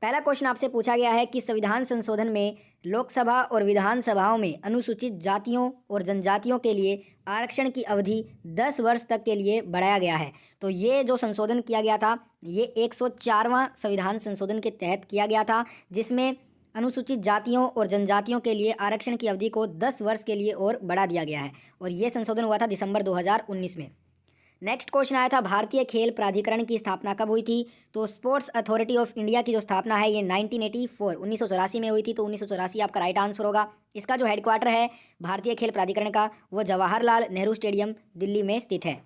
पहला क्वेश्चन आपसे पूछा गया है कि संविधान संशोधन में लोकसभा और विधानसभाओं में अनुसूचित जातियों और जनजातियों के लिए आरक्षण की अवधि 10 वर्ष तक के लिए बढ़ाया गया है। तो ये जो संशोधन किया गया था ये 104वां संविधान संशोधन के तहत किया गया था, जिसमें अनुसूचित जातियों और जनजातियों के लिए आरक्षण की अवधि को 10 वर्ष के लिए और बढ़ा दिया गया है और ये संशोधन हुआ था दिसंबर 2019 में। नेक्स्ट क्वेश्चन आया था भारतीय खेल प्राधिकरण की स्थापना कब हुई थी। तो स्पोर्ट्स अथॉरिटी ऑफ इंडिया की जो स्थापना है ये 1984 में हुई थी। तो 1984 आपका राइट आंसर होगा। इसका जो हेडक्वार्टर है भारतीय खेल प्राधिकरण का वो जवाहरलाल नेहरू स्टेडियम दिल्ली में स्थित है।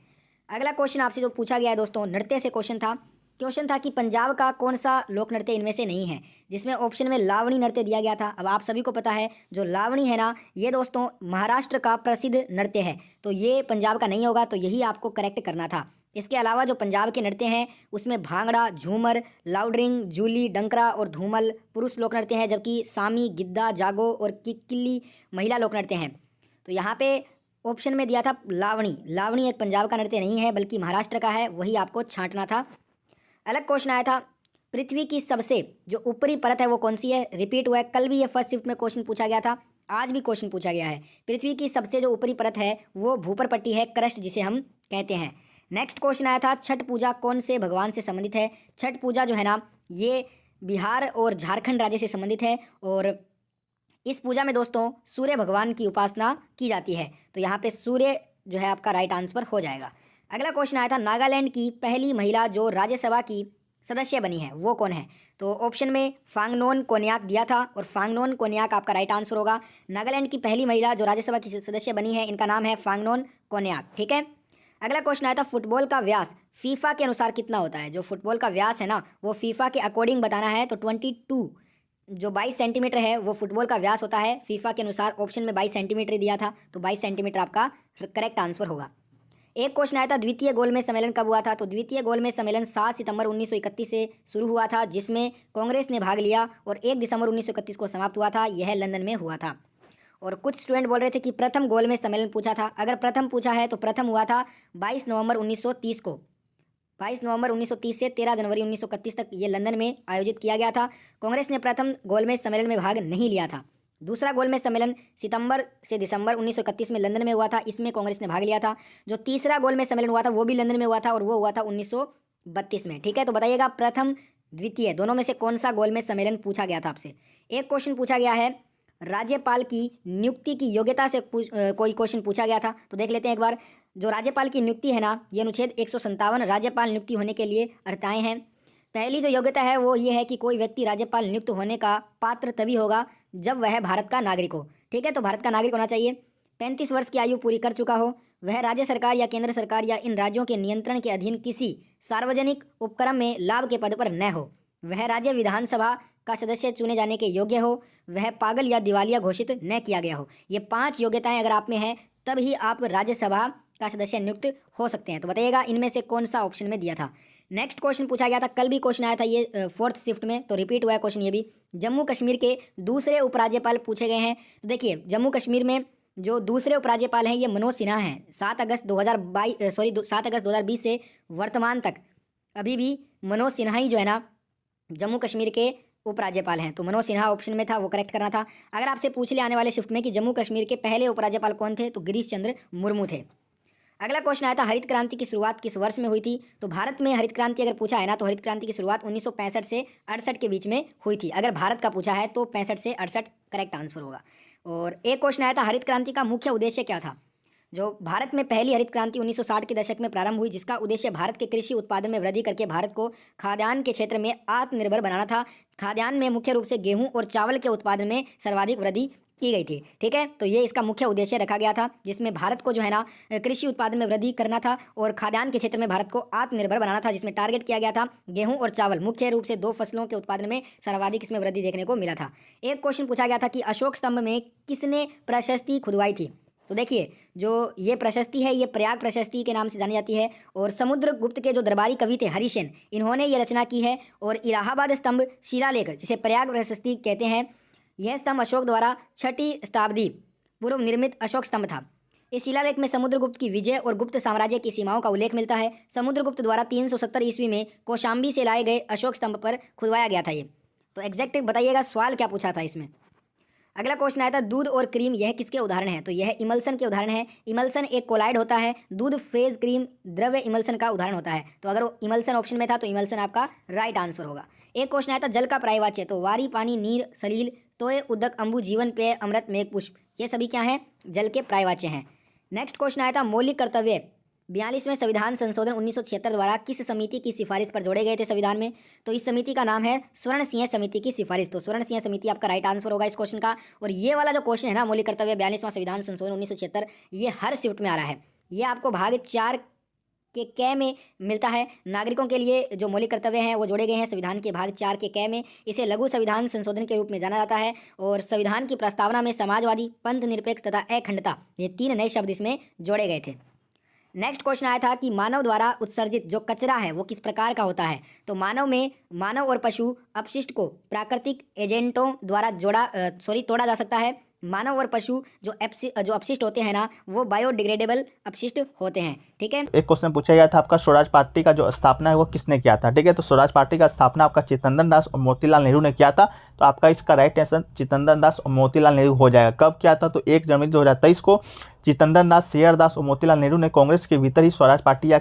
अगला क्वेश्चन आपसे जो पूछा गया है दोस्तों नृत्य से क्वेश्चन था कि पंजाब का कौन सा लोक नृत्य इनमें से नहीं है, जिसमें ऑप्शन में लावणी नृत्य दिया गया था। अब आप सभी को पता है जो लावणी है ना ये दोस्तों महाराष्ट्र का प्रसिद्ध नृत्य है, तो ये पंजाब का नहीं होगा, तो यही आपको करेक्ट करना था। इसके अलावा जो पंजाब के नृत्य हैं उसमें भांगड़ा, झूमर, लाउडरिंग, जूली, डंकरा और धूमल पुरुष लोक नृत्य हैं, जबकि सामी, गिद्दा, जागो और किक्किली महिला लोक नृत्य हैं। तो यहाँ पे ऑप्शन में दिया था लावणी एक पंजाब का नृत्य नहीं है बल्कि महाराष्ट्र का है, वही आपको छांटना था। अलग क्वेश्चन आया था पृथ्वी की सबसे जो ऊपरी परत है वो कौन सी है। रिपीट हुआ है, कल भी ये फर्स्ट शिफ्ट में क्वेश्चन पूछा गया था, आज भी क्वेश्चन पूछा गया है। पृथ्वी की सबसे जो ऊपरी परत है वो भूपर पट्टी है, क्रस्ट जिसे हम कहते हैं। नेक्स्ट क्वेश्चन आया था छठ पूजा कौन से भगवान से संबंधित है। छठ पूजा जो है ना ये बिहार और झारखंड राज्य से संबंधित है और इस पूजा में दोस्तों सूर्य भगवान की उपासना की जाती है। तो यहाँ पे सूर्य जो है आपका राइट आंसर हो जाएगा। अगला क्वेश्चन आया था नागालैंड की पहली महिला जो राज्यसभा की सदस्य बनी है वो कौन है। तो ऑप्शन में फांगनोन कोन्याक दिया था और फांगनोन कोन्याक आपका राइट आंसर होगा। नागालैंड की पहली महिला जो राज्यसभा की सदस्य बनी है इनका नाम है फांगनोन कोन्याक। ठीक है। अगला क्वेश्चन आया था फुटबॉल का व्यास फीफा के अनुसार कितना होता है। जो फुटबॉल का व्यास है ना वो फीफा के अकॉर्डिंग बताना है, तो 22 जो 22 सेंटीमीटर है वो फुटबॉल का व्यास होता है फीफा के अनुसार। ऑप्शन में 22 सेंटीमीटर दिया था, तो 22 सेंटीमीटर आपका करेक्ट आंसर होगा। एक क्वेश्चन आया था द्वितीय गोलमेज सम्मेलन कब हुआ था। तो द्वितीय गोलमेज सम्मेलन 7 सितंबर 1931 से शुरू हुआ था, जिसमें कांग्रेस ने भाग लिया और 1 दिसंबर 1931 को समाप्त हुआ था। यह लंदन में हुआ था। और कुछ स्टूडेंट बोल रहे थे कि प्रथम गोलमेज सम्मेलन पूछा था। अगर प्रथम पूछा है तो प्रथम हुआ था 22 नवंबर 1930 को। 22 नवंबर 1930 से 13 जनवरी 1931 तक ये लंदन में आयोजित किया गया था। कांग्रेस ने प्रथम गोलमेज सम्मेलन में भाग नहीं लिया था। दूसरा गोलमेज सम्मेलन सितंबर से दिसंबर 1931 में लंदन में हुआ था, इसमें कांग्रेस ने भाग लिया था। जो तीसरा गोलमेज सम्मेलन हुआ था वो भी लंदन में हुआ था और वो हुआ था 1932 में। ठीक है, तो बताइएगा प्रथम द्वितीय दोनों में से कौन सा गोलमेज सम्मेलन पूछा गया था आपसे। एक क्वेश्चन पूछा गया है राज्यपाल की नियुक्ति की योग्यता से कोई क्वेश्चन पूछा गया था, तो देख लेते हैं एक बार। जो राज्यपाल की नियुक्ति है ना ये अनुच्छेद 157 राज्यपाल नियुक्ति होने के लिए अर्हताएं हैं। पहली जो योग्यता है वो ये है कि कोई व्यक्ति राज्यपाल नियुक्त होने का पात्र तभी होगा जब वह भारत का नागरिक हो। ठीक है, तो भारत का नागरिक होना चाहिए, 35 वर्ष की आयु पूरी कर चुका हो, वह राज्य सरकार या केंद्र सरकार या इन राज्यों के नियंत्रण के अधीन किसी सार्वजनिक उपक्रम में लाभ के पद पर न हो, वह राज्य विधानसभा का सदस्य चुने जाने के योग्य हो, वह पागल या दिवालिया घोषित न किया गया हो। ये 5 योग्यताएं अगर आप में हैं तब ही आप राज्यसभा का सदस्य नियुक्त हो सकते हैं। तो बताइएगा इनमें से कौन सा ऑप्शन में दिया था। नेक्स्ट क्वेश्चन पूछा गया था, कल भी क्वेश्चन आया था ये 4th शिफ्ट में, तो रिपीट हुआ है क्वेश्चन ये भी। जम्मू कश्मीर के दूसरे उपराज्यपाल पूछे गए हैं। तो देखिए जम्मू कश्मीर में जो दूसरे उपराज्यपाल हैं ये मनोज सिन्हा हैं। 7 अगस्त 2020 से वर्तमान तक अभी भी मनोज सिन्हा ही जो है ना जम्मू कश्मीर के उपराज्यपाल हैं। तो मनोज सिन्हा ऑप्शन में था, वो करेक्ट करना था। अगर आपसे पूछ ले आने वाले शिफ्ट में कि जम्मू कश्मीर के पहले उपराज्यपाल कौन थे, तो गिरीश चंद्र मुर्मू थे। अगला क्वेश्चन आया था हरित क्रांति की शुरुआत किस वर्ष में हुई थी। तो भारत में हरित क्रांति अगर पूछा है ना तो हरित क्रांति की शुरुआत 1965 से 68 के बीच में हुई थी। अगर भारत का पूछा है तो 65 से 68 करेक्ट आंसर होगा। और एक क्वेश्चन आया था हरित क्रांति का मुख्य उद्देश्य क्या था। जो भारत में पहली हरित क्रांति 1960 के दशक में प्रारंभ हुई, जिसका उद्देश्य भारत के कृषि उत्पादन में वृद्धि करके भारत को खाद्यान्न के क्षेत्र में आत्मनिर्भर बनाना था। खाद्यान्न में मुख्य रूप से गेहूं और चावल के उत्पादन में सर्वाधिक वृद्धि की गई थी। ठीक है, तो ये इसका मुख्य उद्देश्य रखा गया था, जिसमें भारत को जो है ना कृषि उत्पादन में वृद्धि करना था और खाद्यान्न के क्षेत्र में भारत को आत्मनिर्भर बनाना था, जिसमें टारगेट किया गया था गेहूं और चावल मुख्य रूप से 2 फसलों के उत्पादन में सर्वाधिक इसमें वृद्धि देखने को मिला था। एक क्वेश्चन पूछा गया था कि अशोक स्तंभ में किसने प्रशस्ति खुदवाई थी। तो देखिए जो ये प्रशस्ति है ये प्रयाग प्रशस्ति के नाम से जानी जाती है और समुद्रगुप्त के जो दरबारी कवि थे हरिसेन, इन्होंने ये रचना की है। और इलाहाबाद स्तंभ शिलालेख जिसे प्रयाग प्रशस्ति कहते हैं, यह स्तंभ अशोक द्वारा 6वीं शताब्दी पूर्व निर्मित अशोक स्तंभ था। इस शिलालेख में समुद्रगुप्त की विजय और गुप्त साम्राज्य की सीमाओं का उल्लेख मिलता है। समुद्रगुप्त द्वारा 370 ईस्वी में कौशाम्बी से लाए गए अशोक स्तंभ पर खुदवाया गया था ये। तो एग्जैक्ट बताइएगा सवाल क्या पूछा था इसमें। अगला क्वेश्चन आया था दूध और क्रीम यह किसके उदाहरण हैं? तो यह इमल्सन के उदाहरण है। इमल्सन एक कोलाइड होता है। दूध फेज क्रीम द्रव्य इमल्सन का उदाहरण होता है। तो अगर इमल्सन ऑप्शन में था तो इमल्सन आपका राइट आंसर होगा। एक क्वेश्चन आया था जल का पर्यायवाच्य, तो वारी, पानी, नीर, सलील, तोय, उदक, अम्बु, जीवन, पेय, अमृत, मेघ, पुष्प, ये सभी क्या हैं? जल के पर्यायवाच्य हैं। नेक्स्ट क्वेश्चन आया था मौलिक कर्तव्य 42वें संविधान संशोधन 1976 द्वारा किस समिति की सिफारिश पर जोड़े गए थे संविधान में? तो इस समिति का नाम है स्वर्ण सिंह समिति की सिफारिश। तो स्वर्ण सिंह समिति आपका राइट आंसर होगा इस क्वेश्चन का। और ये वाला जो क्वेश्चन है ना, मौलिक कर्तव्य 42वां संविधान संशोधन 1976, ये हर शिफ्ट में आ रहा है। ये आपको भाग 4 के कै में मिलता है। नागरिकों के लिए जो मौलिक कर्तव्य हैं वो जोड़े गए हैं संविधान के भाग 4 के कै में। इसे लघु संविधान संशोधन के रूप में जाना जाता है। और संविधान की प्रस्तावना में समाजवादी, पंथ निरपेक्ष तथा अखंडता, ये 3 नए शब्द इसमें जोड़े गए थे। नेक्स्ट क्वेश्चन आया था कि मानव द्वारा उत्सर्जित जो कचरा है वो किस प्रकार का होता है? तो मानव और पशु अपशिष्ट को प्राकृतिक एजेंटों द्वारा तोड़ा जा सकता है। मानव और पशु जो अपशिष्ट होते हैं ना, वो बायोडिग्रेडेबल अपशिष्ट होते हैं। ठीक है। एक क्वेश्चन पूछा गया था आपका स्वराज पार्टी का जो स्थापना है वो किसने किया था? ठीक है, तो स्वराज पार्टी का स्थापना आपका चित्तरंजन दास और मोतीलाल नेहरू ने किया था। तो आपका इसका राइट आंसर चित्तरंजन दास और मोतीलाल नेहरू हो जाएगा। कब किया था? तो 1 जनवरी 2023 को चित्तरंजन दास, सी.आर. दास और मोतीलाल नेहरू ने कांग्रेस के भीतर ही स्वराज पार्टी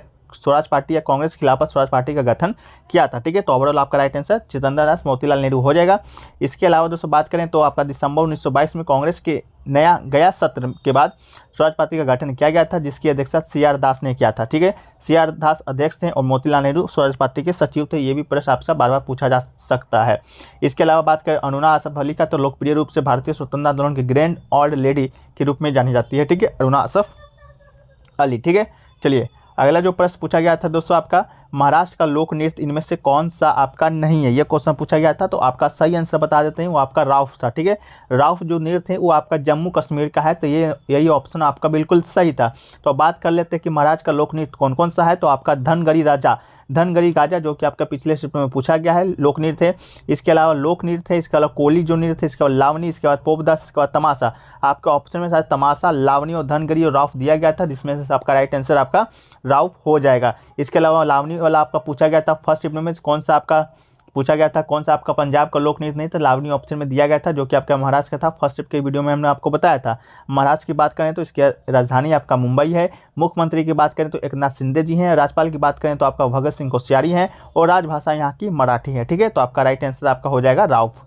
या कांग्रेस खिलाफत स्वराज पार्टी का गठन किया था। ठीक है, तो ओवरऑल आपका राइट आंसर चित्तरंजन दास, मोतीलाल नेहरू हो जाएगा। इसके अलावा दोस्तों बात करें तो आपका दिसंबर 1922 में कांग्रेस के नया गया सत्र के बाद स्वराज पार्टी का गठन किया गया था, जिसकी अध्यक्षता सी.आर. दास ने किया था। ठीक है, सी.आर. दास अध्यक्ष थे और मोतीलाल नेहरू स्वराज पार्टी के सचिव थे। ये भी प्रश्न आपसे बार बार पूछा जा सकता है। इसके अलावा बात करें अरुणा आसफ अली का, तो लोकप्रिय रूप से भारतीय स्वतंत्रता आंदोलन की ग्रैंड ओल्ड लेडी के रूप में जानी जाती है। ठीक है, अरुणा आसफ अली। ठीक है, चलिए अगला जो प्रश्न पूछा गया था दोस्तों आपका महाराष्ट्र का लोक नृत्य इनमें से कौन सा आपका नहीं है? ये क्वेश्चन पूछा गया था। तो आपका सही आंसर बता देते हैं, वो आपका राउफ था। ठीक है, राउफ जो नृत्य है वो आपका जम्मू कश्मीर का है। तो यही ऑप्शन आपका बिल्कुल सही था। तो बात कर लेते हैं कि महाराष्ट्र का लोक नृत्य कौन कौन सा है। तो आपका धनगढ़ी राजा जो कि आपका पिछले शिफ्ट में पूछा गया है, लोक नृत्य है। इसके अलावा लोक नृत्य है, इसके अलावा कोली जो नृत्य है, इसके बाद लावनी, इसके बाद पोपदास, इसके बाद तमाशा। आपके ऑप्शन में शायद तमाशा, लावनी और धनगढ़ी और राउफ दिया गया था, जिसमें से आपका राइट आंसर आपका राउफ हो जाएगा। इसके अलावा लावनी वाला आपका पूछा गया था फर्स्ट शिफ्ट में कौन सा आपका पंजाब का लोक नृत्य नहीं था, लावनी ऑप्शन में दिया गया था, जो कि आपका महाराष्ट्र का था। फर्स्ट शिफ्ट के वीडियो में हमने आपको बताया था। महाराष्ट्र की बात करें तो इसकी राजधानी आपका मुंबई है। मुख्यमंत्री की बात करें तो एकनाथ शिंदे जी हैं। राज्यपाल की बात करें तो आपका भगत सिंह कोश्यारी हैं और राजभाषा यहाँ की मराठी है। ठीक है, तो आपका राइट आंसर आपका हो जाएगा राउफ।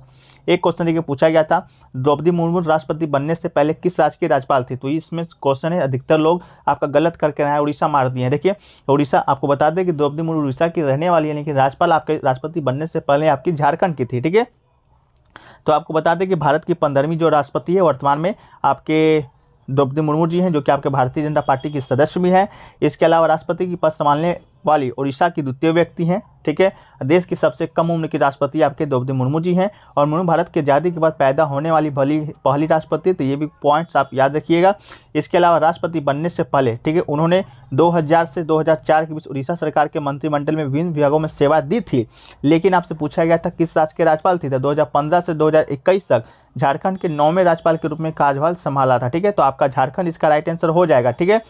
एक क्वेश्चन देखिए पूछा गया था द्रौपदी मुर्मू राष्ट्रपति बनने से पहले किस राज्य के राज्यपाल थी? तो इसमें क्वेश्चन है, अधिकतर लोग आपका गलत करके रहे हैं, उड़ीसा मार दिए हैं। देखिए उड़ीसा, आपको बता दें कि द्रौपदी मुर्मू उड़ीसा की रहने वाली है, लेकिन राज्यपाल आपके राष्ट्रपति बनने से पहले आपकी झारखंड की थी। ठीक है, तो आपको बता दें कि भारत की 15वीं जो राष्ट्रपति है वर्तमान में आपके द्रौपदी मुर्मू जी हैं, जो कि आपके भारतीय जनता पार्टी की सदस्य भी हैं। इसके अलावा राष्ट्रपति की पद संभालने वाली उड़ीसा की द्वितीय व्यक्ति हैं। ठीक है, देश की सबसे कम उम्र की राष्ट्रपति आपके द्रौपदी मुर्मू जी हैं और मुर्मू भारत की आज़ादी के बाद पैदा होने वाली पहली राष्ट्रपति। तो ये भी पॉइंट्स आप याद रखिएगा। इसके अलावा राष्ट्रपति बनने से पहले ठीक है उन्होंने 2000 से 2004 के बीच उड़ीसा सरकार के मंत्रिमंडल में विभिन्न विभागों में सेवा दी थी। लेकिन आपसे पूछा गया था किस राज्य के राज्यपाल थी? 2015 से 2021 तक झारखंड के 9वें राज्यपाल के रूप में कार्यभार संभाला था। ठीक है, तो आपका झारखंड इसका राइट आंसर हो जाएगा। ठीक है,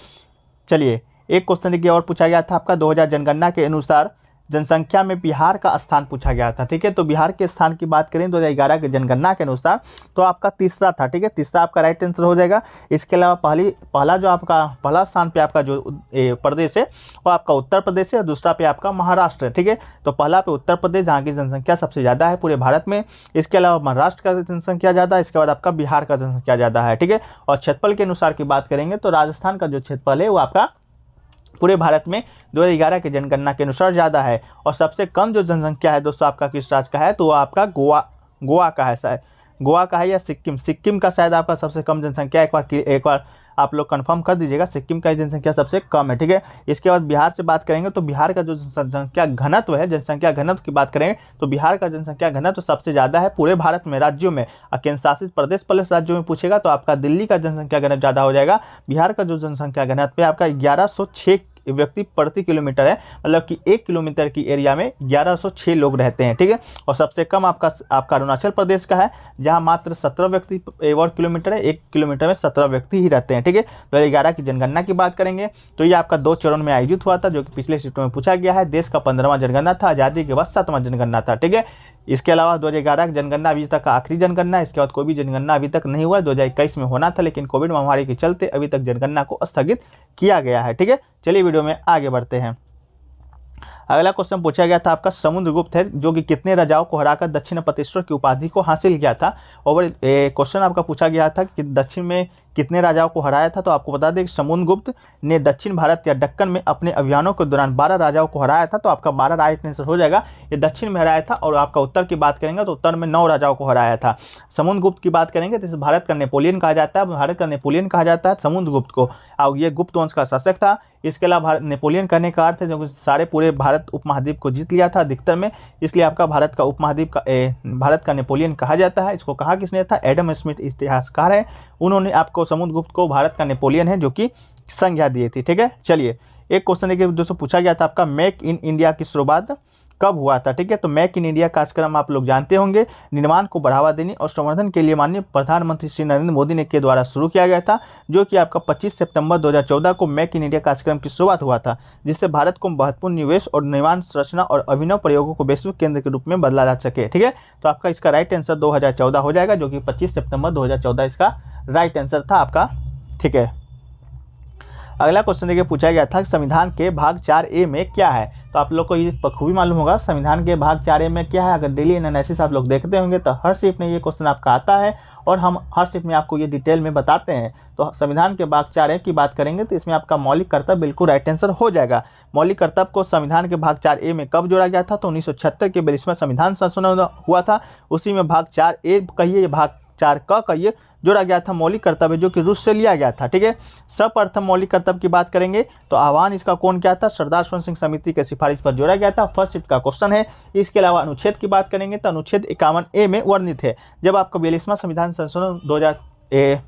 चलिए एक क्वेश्चन देखिए और पूछा गया था आपका 2000 जनगणना के अनुसार जनसंख्या में बिहार का स्थान पूछा गया था। ठीक है, तो बिहार के स्थान की बात करें 2011 के जनगणना के अनुसार तो आपका तीसरा था। ठीक है, तीसरा आपका राइट आंसर हो जाएगा। इसके अलावा पहला स्थान पे आपका जो प्रदेश है वो आपका उत्तर प्रदेश है और दूसरा पे आपका महाराष्ट्र है। ठीक है, तो पहला पे उत्तर प्रदेश जहाँ की जनसंख्या सबसे ज़्यादा है पूरे भारत में। इसके अलावा महाराष्ट्र का जनसंख्या ज़्यादा है, इसके बाद आपका बिहार का जनसंख्या ज़्यादा है। ठीक है, और क्षेत्रफल के अनुसार की बात करेंगे तो राजस्थान का जो क्षेत्रफल है वो आपका पूरे भारत में 2011 के जनगणना के अनुसार ज़्यादा है। और सबसे कम जो जनसंख्या है दोस्तों आपका किस राज्य का है? तो वो आपका गोवा का है। शायद गोवा का है या सिक्किम का शायद आपका सबसे कम जनसंख्या। एक बार आप लोग कंफर्म कर दीजिएगा, सिक्किम का जनसंख्या सबसे कम है। ठीक है, इसके बाद बिहार से बात करेंगे तो बिहार का जो जनसंख्या घनत्व की बात करें तो बिहार का जनसंख्या घनत्व सबसे ज़्यादा है पूरे भारत में राज्यों में। केंद्र शासित प्रदेश प्लस राज्यों में पूछेगा तो आपका दिल्ली का जनसंख्या घनत्व ज़्यादा हो जाएगा। बिहार का जो जनसंख्या घनत्व है आपका 1106 व्यक्ति प्रति किलोमीटर है, मतलब कि 1 किलोमीटर की एरिया में 1106 लोग रहते हैं। ठीक है, और सबसे कम आपका अरुणाचल प्रदेश का है, जहां मात्र 17 व्यक्ति वर्ग किलोमीटर है, 1 किलोमीटर में 17 व्यक्ति ही रहते हैं। ठीक है, 2011 की जनगणना की बात करेंगे तो ये आपका 2 चरण में आयोजित हुआ था, जो कि पिछले शिफ्ट में पूछा गया है। देश का 15वां जनगणना था, आज़ादी के बाद 7वां जनगणना था। ठीक है, इसके अलावा 2011 का जनगणना अभी तक का आखिरी जनगणना है। इसके बाद कोई भी जनगणना अभी तक नहीं हुआ। 2021 में होना था, लेकिन कोविड महामारी के चलते अभी तक जनगणना को स्थगित किया गया है। ठीक है, चलिए वीडियो में आगे बढ़ते हैं। अगला क्वेश्चन पूछा गया था आपका, समुद्रगुप्त है जो कि कितने राजाओं को हराकर दक्षिण पतेश्वर की उपाधि को हासिल किया था। और क्वेश्चन आपका पूछा गया था कि दक्षिण में कितने राजाओं को हराया था। तो आपको बता दें कि समुद्रगुप्त ने दक्षिण भारत या दक्कन में अपने अभियानों के दौरान 12 राजाओं को हराया था। तो आपका 12 राइट आंसर हो जाएगा। ये दक्षिण में हराया था। और आपका उत्तर की बात करेंगे तो उत्तर में 9 राजाओं को हराया था। समुद्रगुप्त की बात करेंगे तो इसे भारत का नेपोलियन कहा जाता है। भारत का नेपोलियन कहा जाता है समुद्रगुप्त को। और ये गुप्त वंश का शासक था। इसके अलावा नेपोलियन कहने का अर्थ है जो सारे पूरे भारत उपमहाद्वीप को जीत लिया था अधिकतर में, इसलिए आपका भारत का उपमहाद्वीप का भारत का नेपोलियन कहा जाता है। इसको कहा किसने था? एडम स्मिथ इतिहासकार है, उन्होंने आपको समुद्रगुप्त को भारत का नेपोलियन है जो कि संज्ञा दी थी। ठीक है, चलिए एक क्वेश्चन देखिए जो पूछा गया था आपका, मेक इन इंडिया की शुरुआत कब हुआ था। ठीक है, तो मेक इन इंडिया कार्यक्रम आप लोग जानते होंगे, निर्माण को बढ़ावा देने और संवर्धन के लिए माननीय प्रधानमंत्री श्री नरेंद्र मोदी ने के द्वारा शुरू किया गया था, जो कि आपका 25 सितंबर 2014 को मेक इन इंडिया कार्यक्रम की शुरुआत हुआ था, जिससे भारत को महत्वपूर्ण निवेश और निर्माण संरचना और अभिनव प्रयोगों को वैश्विक केंद्र के रूप में बदला जा सके। ठीक है, तो आपका इसका राइट आंसर 2014 हो जाएगा, जो कि 25 सितंबर 2014 इसका राइट आंसर था आपका। ठीक है, अगला क्वेश्चन देखिए पूछा गया था संविधान के भाग 4A में क्या है। तो आप लोग को ये बखूबी मालूम होगा संविधान के भाग 4A में क्या है। अगर डेली एनालिसिस आप लोग देखते होंगे तो हर शिफ्ट में ये क्वेश्चन आपका आता है और हम हर शिफ्ट में आपको ये डिटेल में बताते हैं। तो संविधान के भाग 4A की बात करेंगे तो इसमें आपका मौलिक कर्तव्य बिल्कुल राइट आंसर हो जाएगा। मौलिक कर्तव्य को संविधान के भाग 4A में कब जोड़ा गया था? तो 1976 के 42वां संविधान संशोधन हुआ था, उसी में भाग 4A कहिए भाग 4 का कहिए जोड़ा गया था मौलिक कर्तव्य, जो कि रूस से लिया गया था। ठीक है, सर्वप्रथम मौलिक कर्तव्य की बात करेंगे तो आह्वान इसका कौन किया था? सरदार स्वर्ण सिंह समिति के सिफारिश पर जोड़ा गया था। फर्स्ट शिफ्ट का क्वेश्चन है। इसके अलावा अनुच्छेद की बात करेंगे तो अनुच्छेद 51A में वर्णित है। जब आपका 42वां संविधान संशोधन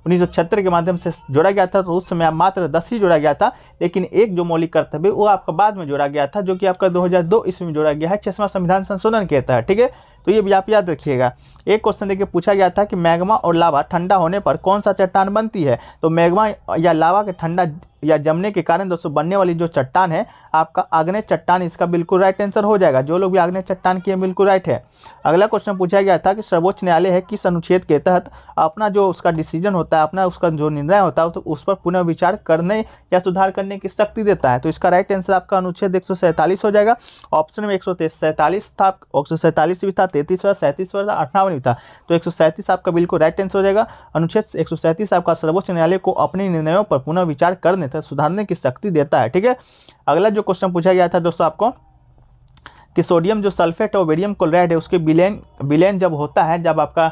1976 के माध्यम से जोड़ा गया था तो उस समय मात्र 10 ही जोड़ा गया था, लेकिन एक जो मौलिक कर्तव्य वो आपका बाद में जोड़ा गया था, जो कि आपका 2002 ईस्वी में जोड़ा गया है 6वां संविधान संशोधन के तहत। ठीक है, तो ये भी आप याद रखिएगा। एक क्वेश्चन देखिए पूछा गया था कि मैग्मा और लावा ठंडा होने पर कौन सा चट्टान बनती है। तो मैग्मा या लावा के ठंडा या जमने के कारण दोस्तों बनने वाली जो चट्टान है आपका आग्नेय चट्टान, इसका बिल्कुल राइट आंसर हो जाएगा। जो लोग भी आग्नेय चट्टान किए बिल्कुल राइट है। अगला क्वेश्चन पूछा गया था कि सर्वोच्च न्यायालय है किस अनुच्छेद के तहत अपना जो उसका डिसीजन होता है, अपना उसका जो निर्णय होता है तो उस पर पुनः विचार करने या सुधार करने की शक्ति देता है। तो इसका राइट आंसर आपका अनुच्छेद 147 हो जाएगा। ऑप्शन में 147 था, 147 भी था, 33वां, 37वां, 58वां था, तो 137 आपका बिल्कुल राइट आंसर हो जाएगा। अनुच्छेद 137 आपका सर्वोच्च न्यायालय को अपने निर्णयों पर पुनः विचार करने तथा सुधारने की शक्ति देता है। ठीक है, अगला जो क्वेश्चन पूछा गया था दोस्तों आपको कि सोडियम जो सल्फेट और बेरियम क्लोराइड है उसके विलयन जब होता है, जब आपका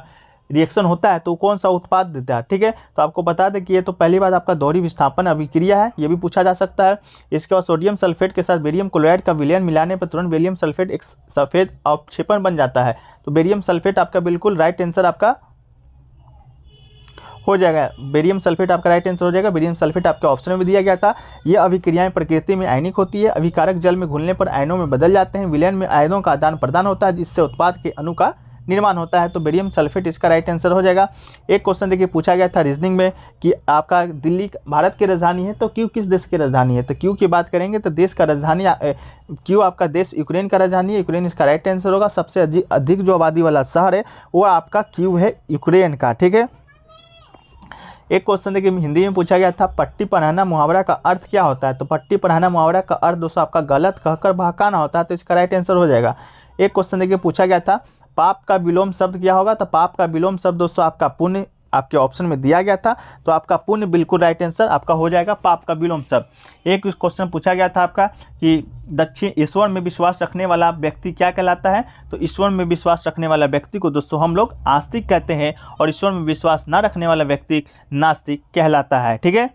रिएक्शन होता है तो कौन सा उत्पाद देता है। ठीक है, तो आपको बता दें कि ये तो पहली बात आपका दोहरी विस्थापन अभिक्रिया है, ये भी पूछा जा सकता है। इसके बाद सोडियम सल्फेट के साथ बेरियम क्लोराइड का विलयन मिलाने पर तुरंत बेरियम सल्फेट एक सफेद अवक्षेपण बन जाता है। तो बेरियम सल्फेट आपका बिल्कुल राइट आंसर आपका हो जाएगा। बेरियम सल्फेट आपका राइट आंसर हो जाएगा। बेरियम सल्फेट आपके ऑप्शन में भी दिया गया था। ये अभिक्रियाएं प्रकृति में आयनिक होती है, अभिकारक जल में घुलने पर आयनों में बदल जाते हैं, विलयन में आयनों का आदान प्रदान होता है जिससे उत्पाद के अणु का निर्माण होता है। तो बेरियम सल्फेट इसका राइट आंसर हो जाएगा। एक क्वेश्चन देखिए पूछा गया था रीजनिंग में कि आपका दिल्ली भारत की राजधानी है तो क्यू किस देश की राजधानी है। तो क्यू की बात करेंगे तो देश का राजधानी क्यू आपका देश यूक्रेन का राजधानी है, यूक्रेन इसका राइट आंसर होगा। सबसे अधिक जो आबादी वाला शहर है वो आपका क्यू है यूक्रेन का। ठीक है, एक क्वेश्चन देखिए हिंदी में पूछा गया था पट्टी पढ़ाना मुहावरा का अर्थ क्या होता है। तो पट्टी पढ़ाना मुहावरा का अर्थ दोस्तों आपका गलत कहकर बहकाना होता है, तो इसका राइट आंसर हो जाएगा। एक क्वेश्चन देखिए पूछा गया था पाप का विलोम शब्द क्या होगा। तो पाप का विलोम शब्द दोस्तों आपका पुण्य आपके ऑप्शन में दिया गया था, तो आपका पुण्य बिल्कुल राइट आंसर आपका हो जाएगा पाप का विलोम शब्द। एक क्वेश्चन पूछा गया था आपका कि दक्षिण ईश्वर में विश्वास रखने वाला व्यक्ति क्या कहलाता है। तो ईश्वर में विश्वास रखने वाला व्यक्ति को दोस्तों हम लोग आस्तिक कहते हैं और ईश्वर में विश्वास न रखने वाला व्यक्ति नास्तिक कहलाता है। ठीक है,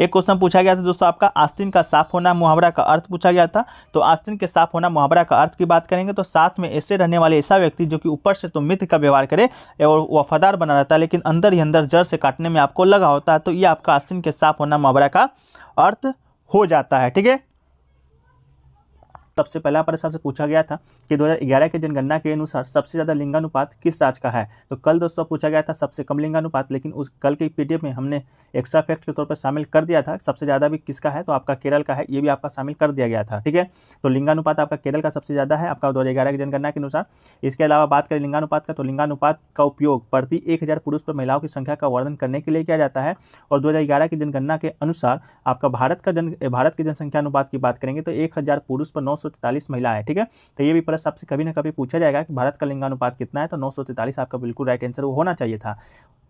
एक क्वेश्चन पूछा गया था दोस्तों आपका आस्तीन का साफ होना मुहावरा का अर्थ पूछा गया था। तो आस्तीन के साफ होना मुहावरा का अर्थ की बात करेंगे तो साथ में ऐसे रहने वाले ऐसा व्यक्ति जो कि ऊपर से तो मित्र का व्यवहार करे और वफादार बना रहता है, लेकिन अंदर ही अंदर जड़ से काटने में आपको लगा होता है। तो ये आपका आस्तीन के साफ होना मुहावरा का अर्थ हो जाता है। ठीक है, सबसे पहला प्रश्न आपसे पूछा गया था कि 2011 की जनगणना के अनुसार सबसे ज़्यादा लिंगानुपात किस राज्य का है। तो कल दोस्तों पूछा गया था सबसे कम लिंगानुपात, लेकिन उस कल के पीडीएफ में हमने एक्स्ट्रा फैक्ट के तौर पर शामिल कर दिया था। सबसे ज़्यादा भी किसका है, तो आपका केरल का है, ये भी आपका शामिल कर दिया गया था। ठीक है, तो लिंगानुपात आपका केरल का सबसे ज़्यादा है आपका 2011 की जनगणना के अनुसार। इसके अलावा बात करें लिंगानुपात का, तो लिंगानुपात का उपयोग प्रति 1000 पुरुष पर महिलाओं की संख्या का वर्णन करने के लिए किया जाता है। और 2011 की जनगणना के अनुसार आपका भारत की जनसंख्या अनुपात की बात करेंगे तो 1000 पुरुष पर 943 महिला है। ठीक है, तो ये भी प्रश्न आपसे कभी ना कभी पूछा जाएगा कि भारत का लिंगानुपात कितना है, तो 943 आपका बिल्कुल राइट आंसर वो होना चाहिए था।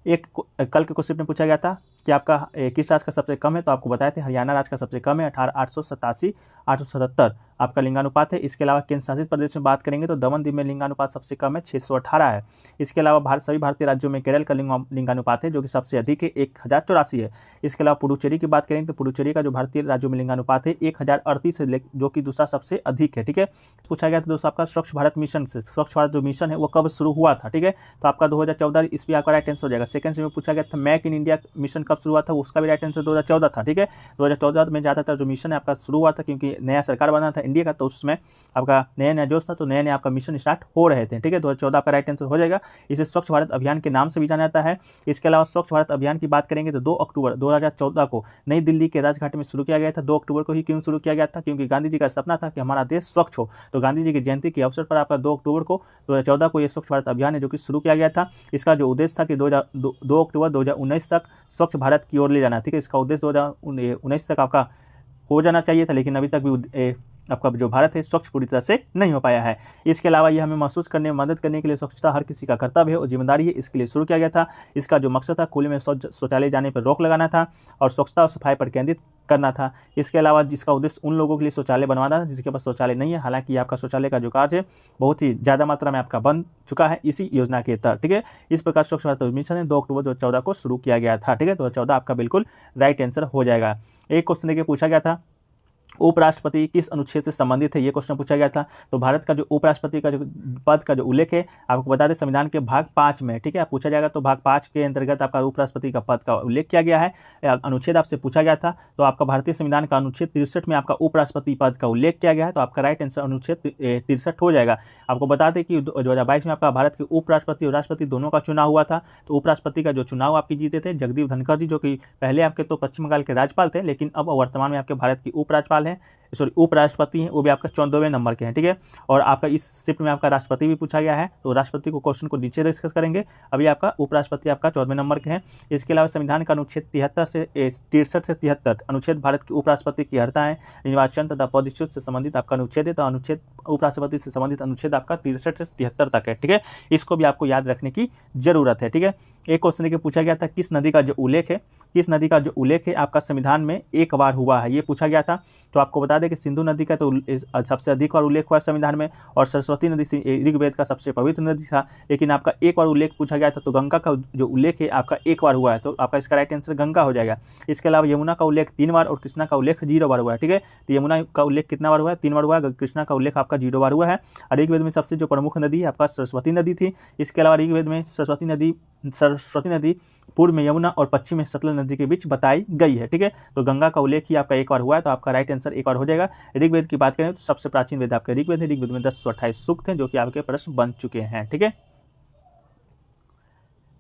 एक कल के क्वेश्चन में पूछा गया था कि आपका किस राज्य का सबसे कम है, तो आपको बताए थे हरियाणा राज्य का सबसे कम है 887 877 आपका लिंगानुपात है। इसके अलावा केंद्र शासित प्रदेश में बात करेंगे तो दमन दीव में लिंगानुपात सबसे कम है 618 है। इसके अलावा सभी भारतीय राज्यों में केरल का लिंगानुपात है जो कि सबसे अधिक है 1084 है। इसके अलावा पुडुचेरी की बात करेंगे तो पुडुचेरी का जो भारतीय राज्यों में लिंगानुपात है 1038 है, जो कि दूसरा सबसे अधिक है। ठीक है, पूछा गया था दोस्तों आपका स्वच्छ भारत मिशन से, स्वच्छ भारत जो मिशन है वो कब शुरू हुआ था। ठीक है, तो आपका 2014 इसमें आपका राइट आंसर हो जाएगा। सेकंड में पूछा गया था मेक इन इंडिया मिशन कब शुरू हुआ था, उसका भी राइट आंसर 2014 था। ठीक है, 2014 में ज़्यादातर जो मिशन है आपका शुरू हुआ था क्योंकि नया सरकार बना था इंडिया का, तो उसमें आपका नया जोश था, तो नए आपका मिशन स्टार्ट हो रहे थे। ठीक है, 2014 आपका राइट आंसर हो जाएगा। इसे स्वच्छ भारत अभियान के नाम से भी जाना जाता है। इसके अलावा स्वच्छ भारत अभियान की बात करेंगे तो 2 अक्टूबर 2014 को नई दिल्ली के राजघाट में शुरू किया गया था। 2 अक्टूबर को ही क्यों शुरू किया गया था, क्योंकि गांधी जी का सपना था कि हमारा देश स्वच्छ हो, तो गांधी जी की जयंती के अवसर पर आपका 2 अक्टूबर को 2014 को यह स्वच्छ भारत अभियान है जो कि शुरू किया गया था। इसका जो उद्देश्य था कि 2 अक्टूबर 2019 तक स्वच्छ भारत की ओर ले जाना। ठीक है, इसका उद्देश्य 2019 तक आपका हो जाना चाहिए था, लेकिन अभी तक भी आपका जो भारत है स्वच्छ पूरी तरह से नहीं हो पाया है। इसके अलावा ये हमें महसूस करने में मदद करने के लिए स्वच्छता हर किसी का कर्तव्य है और जिम्मेदारी है, इसके लिए शुरू किया गया था। इसका जो मकसद था खुले में शौचालय जाने पर रोक लगाना था और स्वच्छता और सफाई पर केंद्रित करना था। इसके अलावा जिसका उद्देश्य उन लोगों के लिए शौचालय बनवाना था जिसके पास शौचालय नहीं है। हालांकि आपका शौचालय का जो कार्य है बहुत ही ज़्यादा मात्रा में आपका बन चुका है इसी योजना के तहत। ठीक है, इस प्रकार स्वच्छ भारत मिशन है 2 अक्टूबर 2014 को शुरू किया गया था। ठीक है, 2014 आपका बिल्कुल राइट आंसर हो जाएगा। एक क्वेश्चन देखिए पूछा गया था उपराष्ट्रपति किस अनुच्छेद से संबंधित है, ये क्वेश्चन पूछा गया था। तो भारत का जो उपराष्ट्रपति का जो पद का जो उल्लेख है आपको बता दें संविधान के भाग 5 में। ठीक है, पूछा जाएगा तो भाग 5 के अंतर्गत आपका उपराष्ट्रपति का पद का उल्लेख किया गया है। अनुच्छेद आपसे पूछा गया था तो आपका भारतीय संविधान का अनुच्छेद 63 में आपका उपराष्ट्रपति पद का उल्लेख किया गया है, तो आपका राइट आंसर अनुच्छेद 63 हो जाएगा। आपको बता दें कि 2022 में आपका भारत के उपराष्ट्रपति और राष्ट्रपति दोनों का चुनाव हुआ था। तो उपराष्ट्रपति का जो चुनाव आपकी जीते थे जगदीप धनखड़ जी, जो कि पहले आपके तो पश्चिम बंगाल के राज्यपाल थे, लेकिन अब वर्तमान में आपके भारत की उपराज्यपाल हैं, उपराष्ट्रपति हैं, वो भी आपका 14वें नंबर के हैं। ठीक है, और आपका इस शिफ्ट में आपका राष्ट्रपति भी पूछा गया है, तो राष्ट्रपति को क्वेश्चन को नीचे डिस्कस करेंगे। अभी आपका उपराष्ट्रपति आपका 14वें नंबर के हैं। इसके अलावा संविधान का अनुच्छेद 63 से 63 अनुच्छेद भारत के उपराष्ट्रपति की अर्हता है। निर्वाचन तथा पदच्युत से संबंधित आपका अनुच्छेद है, तो अनुच्छेद उपराष्ट्रपति से संबंधित अनुच्छेद आपका 63 से 73 तक है। ठीक है, इसको भी आपको याद रखने की जरूरत है। ठीक है, एक क्वेश्चन देखिए पूछा गया था किस नदी का जो उल्लेख है, किस नदी का जो उल्लेख है आपका संविधान में एक बार हुआ है, ये पूछा गया था। तो आपको बता दें कि सिंधु नदी का तो सबसे अधिक बार उल्लेख हुआ संविधान में, और सरस्वती नदी ऋग्वेद का सबसे पवित्र नदी था, लेकिन आपका एक बार उल्लेख पूछा गया था। तो गंगा का जो उल्लेख है आपका एक बार हुआ है, तो आपका इसका राइट आंसर गंगा हो जाएगा। इसके अलावा यमुना का उल्लेख 3 बार और कृष्णा का उल्लेख 0 बार हुआ है। ठीक है, तो यमुना का उल्लेख कितना बार हुआ है, 3 बार हुआ है। कृष्णा का उल्लेख आपका 0 बार हुआ है। ऋग्वेद में सबसे जो प्रमुख नदी है आपका सरस्वती नदी थी। इसके अलावा ऋग्वेद में सरस्वती नदी पूर्व में यमुना और पश्चिम में सतलज नदी के बीच बताई गई है। ठीक है, तो गंगा का उल्लेख ही आपका एक बार हुआ है, तो आपका राइट आंसर एक बार हो जाएगा। ऋग्वेद की बात करें तो सबसे प्राचीन वेद आपका ऋग्वेद है। ऋग्वेद में 10 से 28 सूक्त हैं जो कि आपके प्रश्न बन चुके हैं। ठीक है,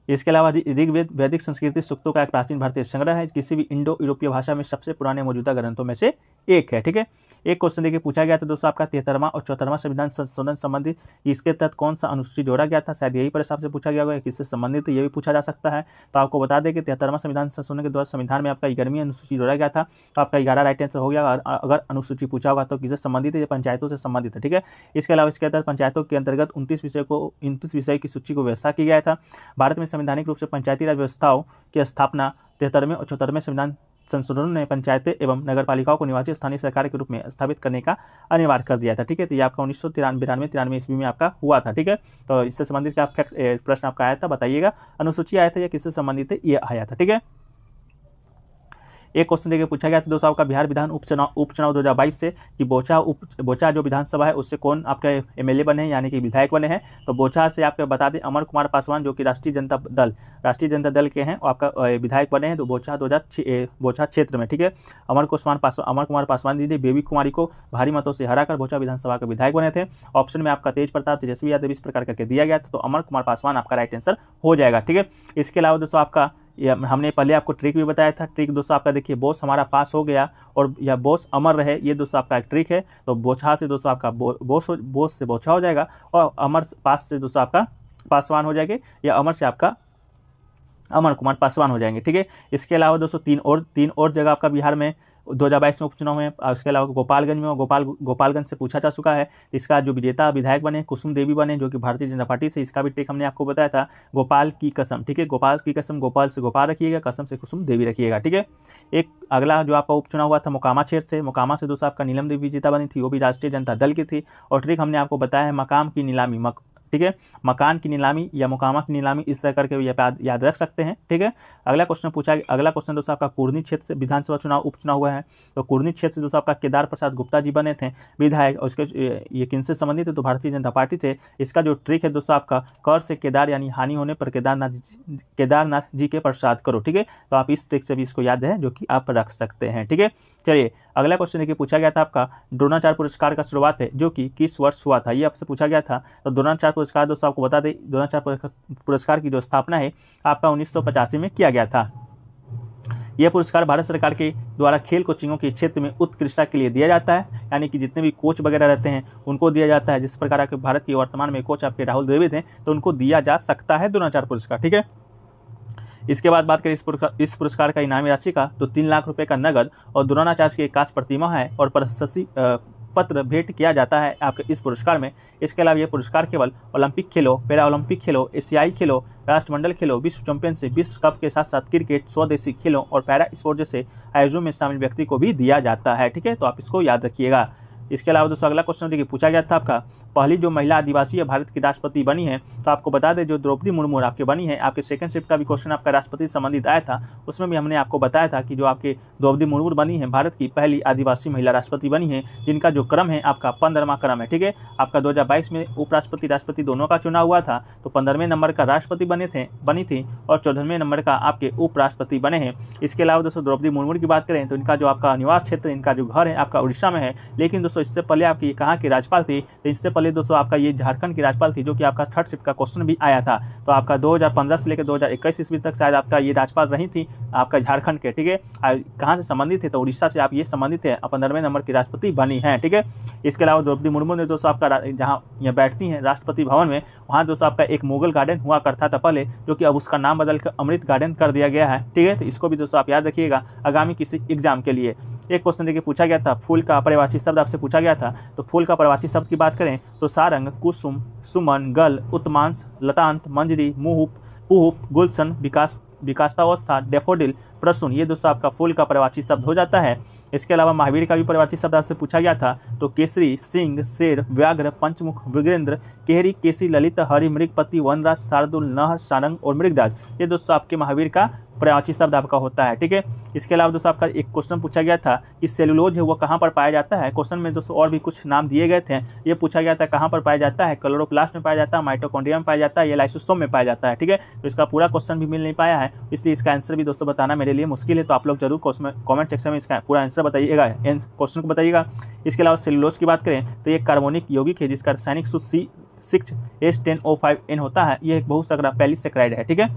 इसके अलावा ऋग्वेद वैदिक संस्कृति सूक्तों का एक प्राचीन भारतीय संग्रह है, किसी भी इंडो यूरोपीय भाषा में सबसे पुराने मौजूदा ग्रंथों में से एक है। ठीक है, एक क्वेश्चन देखिए पूछा गया था दोस्तों आपका 73वां और 74वां संविधान संशोधन संबंधित इसके तहत कौन सा अनुसूची जोड़ा गया था, शायद यही प्रश्न आपसे पूछा गया होगा, किससे संबंधित ये भी पूछा जा सकता है। तो आपको बता दें कि 73वां संविधान संशोधन के द्वारा संविधान में आपका 11वीं अनुसूची जोड़ा गया था, तो आपका 11 राइट आंसर हो गया। अगर अनुसूची पूछा होगा तो किससे संबंधित है, ये पंचायतों से संबंधित है। ठीक है, इसके अलावा इसके तहत पंचायतों के अंतर्गत 29 विषय की सूची को व्यवस्था की गया था। भारत में संवैधानिक रूप से पंचायती राज व्यवस्थाओं की स्थापना 73वें और 74वें संविधान संशोधन ने पंचायतें एवं नगरपालिकाओं को निवासी स्थानीय सरकार के रूप में स्थापित करने का अनिवार्य कर दिया था। ठीक है, तो ये आपका 1993 ईस्वी में आपका हुआ था। ठीक है, तो इससे संबंधित क्या प्रश्न आपका आया था, बताइएगा अनुसूची आया था या किससे संबंधित है ये आया था। ठीक है, एक क्वेश्चन देखिए पूछा गया था दोस्तों आपका बिहार विधान उपचुनाव 2022 से कि बोचा जो विधानसभा है उससे कौन आपके एमएलए बने हैं यानी कि विधायक बने हैं। तो बोचा से आपको बता दें अमर कुमार पासवान जो कि राष्ट्रीय जनता दल के हैं और आपका विधायक बने हैं तो बोचा क्षेत्र में, ठीक है। अमर कुमार पासवान जी ने बेबी कुमारी को भारी मतों से हराकर बोचा विधानसभा के विधायक बने थे। ऑप्शन में आपका तेज प्रताप तेजस्वी यादव इस प्रकार करके दिया गया था, तो अमर कुमार पासवान आपका राइट आंसर हो जाएगा, ठीक है। इसके अलावा दोस्तों आपका हमने पहले आपको ट्रिक भी बताया था। ट्रिक दोस्तों आपका देखिए बोस हमारा पास हो गया और यह बोस अमर रहे, ये दोस्तों आपका एक ट्रिक है। तो बोछा से दोस्तों आपका बोस से बोछा हो जाएगा और अमर पास से दोस्तों आपका पासवान हो जाएंगे या अमर से आपका अमर कुमार पासवान हो जाएंगे, ठीक है। इसके अलावा दोस्तों तीन और जगह आपका बिहार में 2022 में उपचुनाव हुए। इसके अलावा गोपालगंज में गोपालगंज से पूछा जा चुका है। इसका जो विजेता विधायक बने कुसुम देवी बने जो कि भारतीय जनता पार्टी से, इसका भी ट्रिक हमने आपको बताया था। गोपाल की कसम, ठीक है, गोपाल की कसम, गोपाल से गोपाल रखिएगा, कसम से कुसुम देवी रखिएगा, ठीक है। एक अगला जो आपका उपचुनाव हुआ था मोकामा क्षेत्र से, मोकामा से दोस्तों आपका नीलम देवी विजेता बनी थी, वो भी राष्ट्रीय जनता दल की थी। और ट्रिक हमने आपको बताया है मकाम की नीलामी, ठीक है, मकान की नीलामी या मोकामा की नीलामी, इस तरह करके याद रख सकते हैं, ठीक है। अगला क्वेश्चन दोस्तों आपका कुर्नी क्षेत्र से विधानसभा उपचुनाव हुआ है। तो कुर्नी क्षेत्र से दोस्तों आपका केदार प्रसाद गुप्ता जी बने थे विधायक और उसके ये किनसे संबंधित है तो भारतीय जनता पार्टी से। इसका जो ट्रिक है दोस्तों आपका कर से केदार यानी हानि होने पर केदारनाथ जी के प्रसाद करो, ठीक है। तो आप इस ट्रिक से भी इसको याद है जो कि आप रख सकते हैं, ठीक है। चलिए अगला क्वेश्चन देखिए पूछा गया था आपका द्रोणाचार्य पुरस्कार का शुरुआत है जो कि किस वर्ष हुआ था, ये आपसे पूछा गया था। तो द्रोणाचार्य पुरस्कार दोस्तों आपको बता दें द्रोणाचार्य पुरस्कार की जो स्थापना है आपका 1985 में किया गया था। यह पुरस्कार भारत सरकार के द्वारा खेल कोचिंगों के क्षेत्र में उत्कृष्टता के लिए दिया जाता है, यानी कि जितने भी कोच वगैरह रहते हैं उनको दिया जाता है। जिस प्रकार के भारत के वर्तमान में कोच आपके राहुल द्रविड़ हैं तो उनको दिया जा सकता है द्रोणाचार्य पुरस्कार, ठीक है। इसके बाद बात करें इस पुरस्कार का इनामी राशि का तो 3 लाख रुपए का नगद और द्रोणाचार्य की कांस्य प्रतिमा है और प्रशस्ति पत्र भेंट किया जाता है आपके इस पुरस्कार में। इसके अलावा यह पुरस्कार केवल ओलंपिक खेलों, पैरा ओलंपिक खेलों, एशियाई खेलों, राष्ट्रमंडल खेलों, विश्व चैंपियनशिप, विश्व कप के साथ साथ क्रिकेट, स्वदेशी खेलों और पैरा स्पोर्ट जैसे आयोजनों में शामिल व्यक्ति को भी दिया जाता है, ठीक है। तो आप इसको याद रखिएगा। इसके अलावा दोस्तों अगला क्वेश्चन देखिए पूछा गया था आपका पहली जो महिला आदिवासी है भारत की राष्ट्रपति बनी है। तो आपको बता दें जो द्रौपदी मुर्मू आपके बनी है, आपके सेकंड शिफ्ट का भी क्वेश्चन आपका राष्ट्रपति से संबंधित आया था, उसमें भी हमने आपको बताया था कि जो आपके द्रौपदी मुर्मू बनी है भारत की पहली आदिवासी महिला राष्ट्रपति बनी है, जिनका जो क्रम है आपका 15वां क्रम है, ठीक है। आपका 2022 में उपराष्ट्रपति राष्ट्रपति दोनों का चुनाव हुआ था, तो 15वें नंबर का राष्ट्रपति बनी थी और 14वें नंबर का आपके उपराष्ट्रपति बने हैं। इसके अलावा दोस्तों द्रौपदी मुर्मू की बात करें तो इनका जो आपका निवास क्षेत्र, इनका जो घर है आपका उड़ीसा में है, लेकिन दोस्तों इससे पहले आपकी कहाँ की राज्यपाल थी, तो इससे पहले दोस्तों आपका ये झारखंड की राज्यपाल थी, जो कि आपका थर्ड शिफ्ट का क्वेश्चन भी आया था। तो आपका 2015 से लेकर 2021 ईस्वी तक शायद आपका ये राज्यपाल रही थी आपका झारखंड के, ठीक है। कहाँ से संबंधित है तो उड़ीसा से आप ये संबंधित है, 15वें नंबर की राष्ट्रपति बनी है, ठीक है। इसके अलावा द्रौपदी मुर्मू ने दोस्तों आपका जहाँ ये बैठती हैं राष्ट्रपति भवन में, वहाँ दोस्तों आपका एक मुगल गार्डन हुआ करता था पहले, जो कि अब उसका नाम बदलकर अमृत गार्डन कर दिया गया है, ठीक है। तो इसको भी दोस्तों आप याद रखिएगा आगामी किसी एग्जाम के लिए। एक क्वेश्चन देखिए पूछा गया था फूल का पर्यायवाची शब्द आपसे पूछा गया था। तो फूल का पर्यायवाची शब्द की बात करें तो सारंग, कुसुम, सुमन, गल, उत्मांस, लतांत, मंजरी, मुहुप, पुहुप, गुलशन, विकासावस्था, डेफोडिल, प्रसून, ये दोस्तों आपका फूल का पर्यायवाची शब्द हो जाता है। इसके अलावा महावीर का भी पर्यायवाची शब्द आपसे पूछा गया था। तो केसरी, सिंह, शेर, व्याघ्र, पंचमुख, मृगेंद्र, केहरी, केसी, ललित, हरि, मृगपति, वनराज, शार्दुल, नहर, सारंग और मृगराज, ये दोस्तों आपके महावीर का पर्यायवाची शब्द आपका होता है, ठीक है। इसके अलावा दोस्तों आपका एक क्वेश्चन पूछा गया था कि सेलुलोज है वो कहाँ पर पाया जाता है। क्वेश्चन में दोस्तों और भी कुछ नाम दिए गए थे, ये पूछा गया था कहाँ पर पाया जाता है, क्लोरोप्लास्ट में पाया जाता है, माइटोकॉन्ड्रिया में पाया जाता है, या लाइसोसोम में पाया जाता है, ठीक है। तो इसका पूरा क्वेश्चन भी मिल नहीं पाया है, इसलिए इसका आंसर भी दोस्तों बताना मेरे लिए मुश्किल है। तो आप लोग जरूर कमेंट सेक्शन में इसका पूरा आंसर बताइएगा, क्वेश्चन को बताइएगा। इसके अलावा सेलुलोज की बात करें तो ये कार्बोनिक यौगिक है जिसका रासायनिक सूत्र C6H10O5N होता है। यह एक बहुसंकरा पॉलीसेकेराइड है, ठीक है।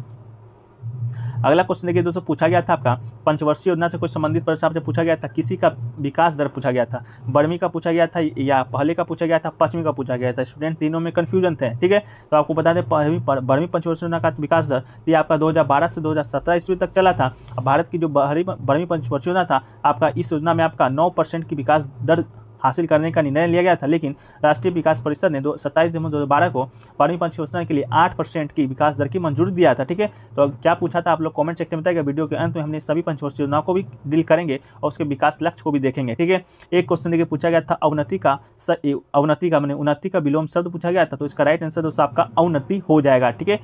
अगला क्वेश्चन देखिए दोस्तों पूछा गया था आपका पंचवर्षीय योजना से कुछ संबंधित प्रश्न आपसे पूछा गया था। किसी का विकास दर पूछा गया था, 12वीं का पूछा गया था या पहले का पूछा गया था, 5वीं का पूछा गया था। स्टूडेंट तीनों में कंफ्यूजन थे, ठीक है। तो आपको बता दें 12वीं पंचवर्षीय योजना का विकास दर ये आपका 2012 से 2017 ईस्वी तक चला था। भारत की जो 12वीं पंचवर्षीय योजना था आपका, इस योजना में आपका 9% की विकास दर हासिल करने का निर्णय लिया गया था, लेकिन राष्ट्रीय विकास परिषद ने 27 जनवरी 2012 को 12वीं पंचवर्षीय योजना के लिए 8% की विकास दर की मंजूरी दिया था, ठीक है। तो क्या पूछा था आप लोग कमेंट सेक्शन में बताइएगा। वीडियो के अंत में हमने सभी पंचवर्षीय योजनाओं को भी डील करेंगे और उसके विकास लक्ष्य को भी देखेंगे, ठीक है। एक क्वेश्चन देखिए पूछा गया था उन्नति का विलोम शब्द पूछा गया था। तो इसका राइट आंसर दोस्तों आपका अवनति हो जाएगा, ठीक है।